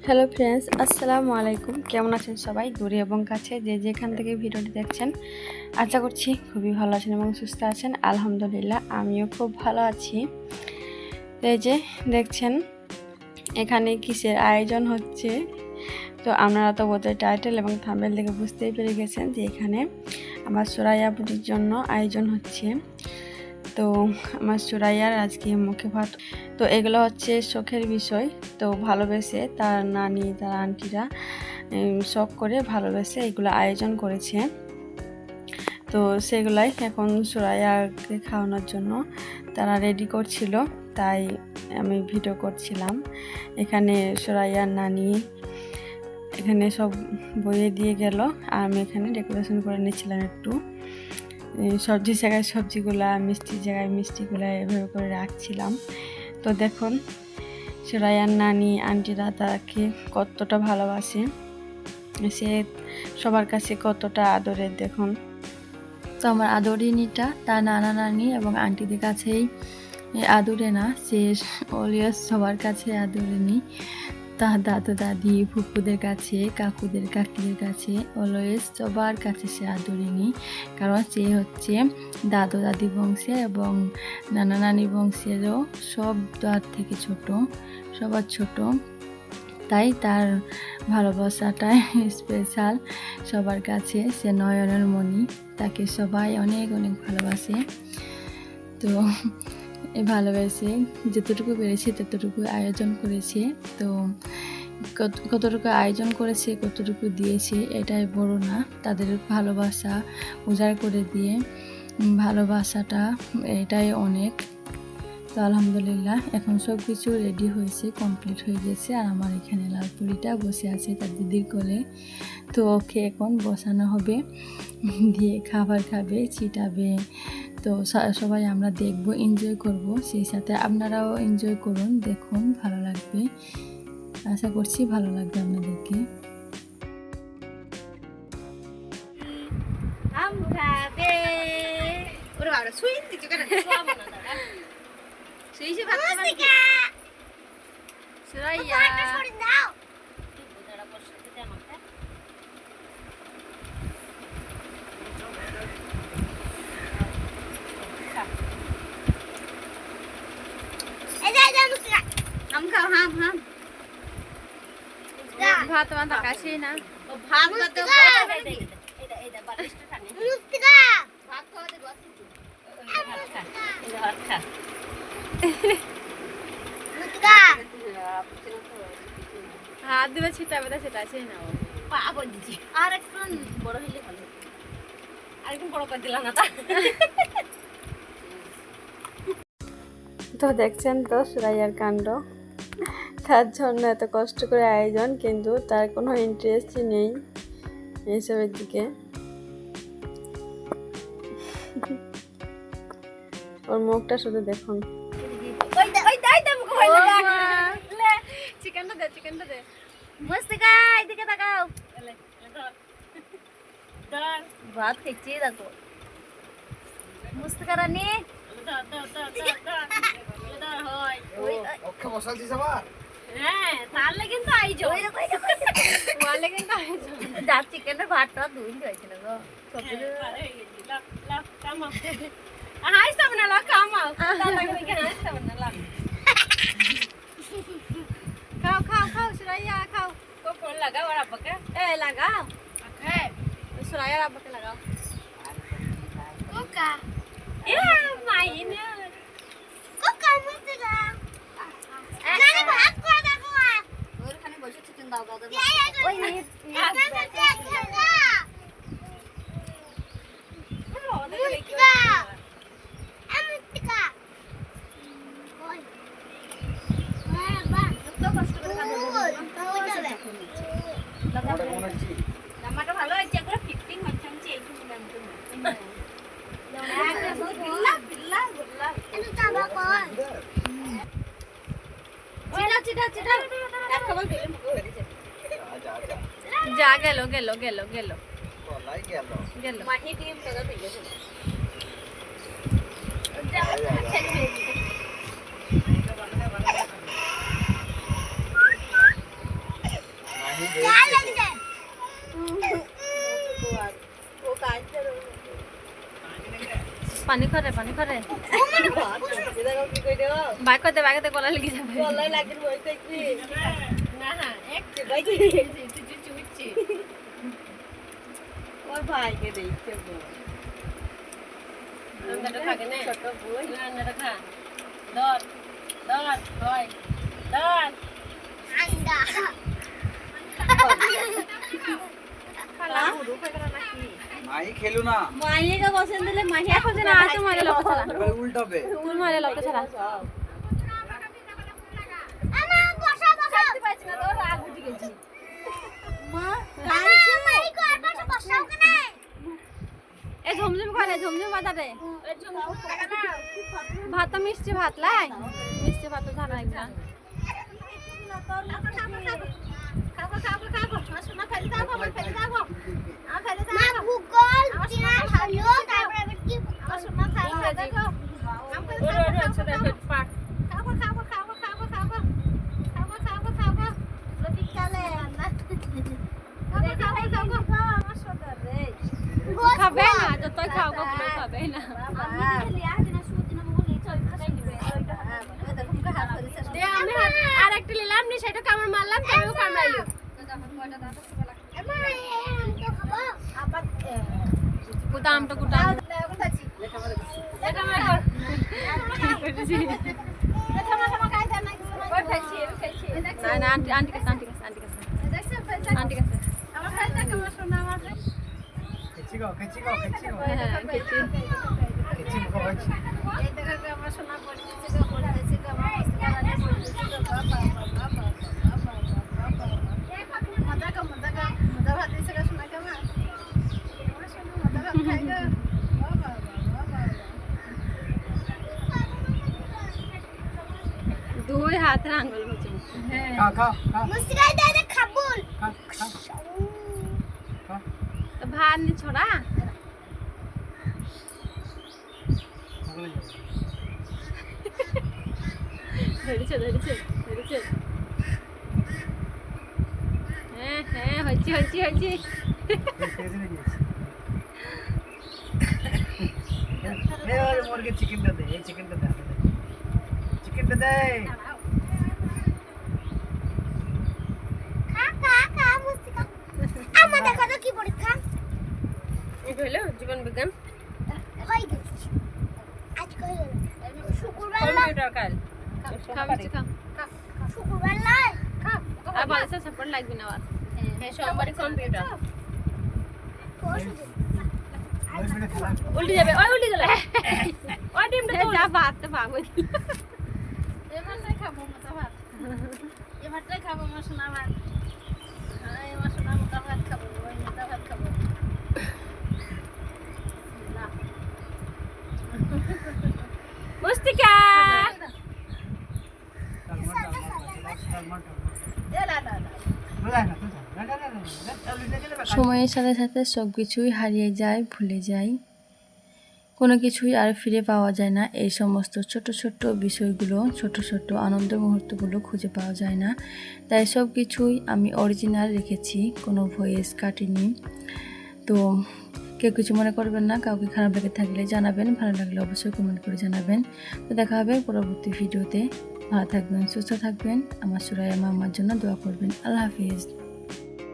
Hello friends, আসসালামু আলাইকুম। কেমন আছেন সবাই, দূরে এবং কাছে যে যেখান থেকে ভিডিওটি দেখছেন? আশা করছি খুবই ভালো আছেন এবং সুস্থ আছেন। আলহামদুলিল্লাহ, আমিও খুব ভালো আছি। এই যে দেখছেন এখানে কিসের আয়োজন হচ্ছে, তো আপনারা তো বোধহয় টাইটেল এবং থাম্বনেল দেখে বুঝতেই পেরে গেছেন যে এখানে আমার সুরাইয়া বুটির জন্য আয়োজন হচ্ছে। তো আমার সুরাইয়ার আজকে মুখে ভাত, তো এগুলো হচ্ছে শখের বিষয়। তো ভালোবেসে তার নানি তার আন্টিরা শখ করে ভালোবেসে এগুলো আয়োজন করেছে। তো সেগুলাই এখন সুরাইয়াকে খাওয়ানোর জন্য তারা রেডি করছিল, তাই আমি ভিডিও করছিলাম। এখানে সুরাইয়ার নানি এখানে সব বইয়ে দিয়ে গেল, আর আমি এখানে ডেকোরেশন করে নিচ্ছিলাম একটু। সবজি জায়গায় সবজিগুলা, মিষ্টির জায়গায় মিষ্টিগুলা এভাবে করে রাখছিলাম। তো দেখুন সুরাইয়ার নানি আন্টিরা তাকে কতটা ভালোবাসে, সে সবার কাছে কতটা আদরের দেখুন। তো আমার আদরিনীটা তার নানা নানি এবং আন্টিদের কাছেই আদরে না, সে অলওয়েজ সবার কাছে আদরিনী। তার দাদু দাদি ফুপুদের কাছে, কাকুদের কাকিদের কাছে, অলওয়েজ সবার কাছে সে আদরিনী। কারণ সে হচ্ছে দাদু দাদি বংশের এবং নানা নানি বংশেরও সব তার থেকে ছোট, সবার ছোট। তাই তার ভালোবাসাটাই স্পেশাল সবার কাছে। সে নয়নের মণি, তাকে সবাই অনেক অনেক ভালোবাসে। তো ভালোবেসে যতটুকু পেরেছে ততটুকু আয়োজন করেছে। তো কতটুকু আয়োজন করেছে, কতটুকু দিয়েছে এটাই বড় না, তাদের ভালোবাসা উজাড় করে দিয়ে ভালোবাসাটা এটাই অনেক। তো আলহামদুলিল্লাহ এখন সব কিছু রেডি হয়েছে, কমপ্লিট হয়ে গেছে। আর আমার এখানে লালপুরিটা বসে আছে তার দিদির কোলে। তো ওকে এখন বসানো হবে, দিয়ে খাবার খাবে, ছিটাবে। তো সবাই আমরা দেখবো, এনজয় করব, সেই সাথে আপনারাও এনজয় করুন, দেখুন, ভালো লাগবে। আশা করছি ভালো লাগবে আপনাদেরকে। ভাত আমার কাছে না, ভাত কত হাত দিবে ছিটাবে, তা সেটা আছে না, পা বল দিছি। আর একটু বড় হইলে ভালো, আর একটু বড় করে দিলাম না তা। তো দেখছেন তো সুরাইয়ার কাণ্ড, তার জন্য এত কষ্ট করে আয়োজন, কিন্তু তার কোনো ইন্টারেস্টই নেই এইসবের দিকে। ওর মুখটা শুধু দেখুন। চিকেনটা দে মুস্তিকা, এদিকে তাকাও। ভাত খেয়েছি দেখো মুস্তিকা রানী। চিকেনের ভাতটা দুই হয়েছিল গো, খাও খাও খাও সুরাইয়া খাও। ফোন লাগাও আর আব্বাকে, লাগাও সুরাইয়ার আব্বাকে লাগাও। কোকা মাইনে কোকা মুস্তিকা নানি ভাত করে দেখো, ওখানে বসে চিকেন দাও দাও ওই জামাটা ভালো হয়েছে, একবার ফিটিং হচ্ছে। যা গেল গেল গেল গেল গেল মাহি টিম দাদা হয়ে গেছে। পানি করে বাইকতে গলা লেগে যাবে ভাইকে দেখতে থাকে না ছোট বই খা দর দর হয় দর আন্ডা মাই খেলো না মাইয়ে কা বসেন দিলে মাইয়া খোঁজে না তো মাইলে লোক ছাড়া এবার উল্টাবে তুই মাইলে লোক ছাড়া আমা বসা খাইতে পাইছ না তো রাগ উঠে গেছি মা কাঁদছো মাই কো আর পাশে বসাও কেন এ ঝমঝম খালে ঝমঝম বাতাবে ভাত তো মিষ্টি ভাত লাই মিষ্টি ভাত তো ঝাড়া একটা মা ভূগোল চিনা হলো তারপর আবার কি সোনা খাই দেখো খাবে না যতই খাও গুলো খাবে না আমি আর একটা নিলাম নি সেটা কামড় মারলাম তাও কামড়াইলো কুটামটা কুটাম না না আন্টি আন্টি কাছে আন্টি কাছে আন্টি কাছে আন্টি কাছে খেচি গো খেচি গো খেচি গো হ্যাঁ খেচি খেচি মুখ হচ্ছে এই দেখা গো আমার সোনা পড়তেছে গো পড়তেছে গো আমার মস্তিকালে পড়তেছে গো বাবা মজা ভাত দিছে গো সোনা কেমন আমার সোনা মজা ভাত খাই গো বাবা দুই হাতের আঙ্গুল মুছে খা খা খা মস্তিকায় দে খাবুল খা খা খা তো ভাত নি ছড়া ধরেছে ধরেছে ধরেছে হ্যাঁ হ্যাঁ হচ্ছে হচ্ছে হচ্ছে এবার মুরগি চিকেনটা দে এই চিকেনটা দে চিকেনটা দে খা মস্তিকা আমা দেখো তো কি পরীক্ষা এই হলো জীবন বিজ্ঞান হই গেছে আজ কই গেল শুক্রবার কম্পিউটার কাল খাবি খাও শুক্রবার লাই খা আর বালিশে সাপোর্ট লাগবে না আর হ্যাঁ সোমবারে কম্পিউটার উল্টে যাবে ওই উল্টে গেল ওই ডিমটা তো যা ভাত তো পাবো এবারটাই খাবো মোটা ভাত এবারটাই খাবো আমার সোনা ভাত আমার সোনা মোটা ভাত খাবো ওই মোটা ভাত খাবো মুস্তিকা সময়ের সাথে সাথে সব কিছুই হারিয়ে যায় ভুলে যাই কোনো কিছুই আর ফিরে পাওয়া যায় না এই সমস্ত ছোট ছোট বিষয়গুলো ছোট ছোট আনন্দ মুহূর্তগুলো খুঁজে পাওয়া যায় না তাই সব কিছুই আমি অরিজিনাল রেখেছি কোনো ভয়েস কাটিনি তো কেউ কিছু মনে করবেন না কাউকে খারাপ লেগে থাকলে জানাবেন ভালো লাগলে অবশ্যই কমেন্ট করে জানাবেন তো দেখা হবে পরবর্তী ভিডিওতে ভালো থাকবেন সুস্থ থাকবেন আমার সুরাইয়া মাম্মার জন্য দোয়া করবেন আল্লাহ হাফিজ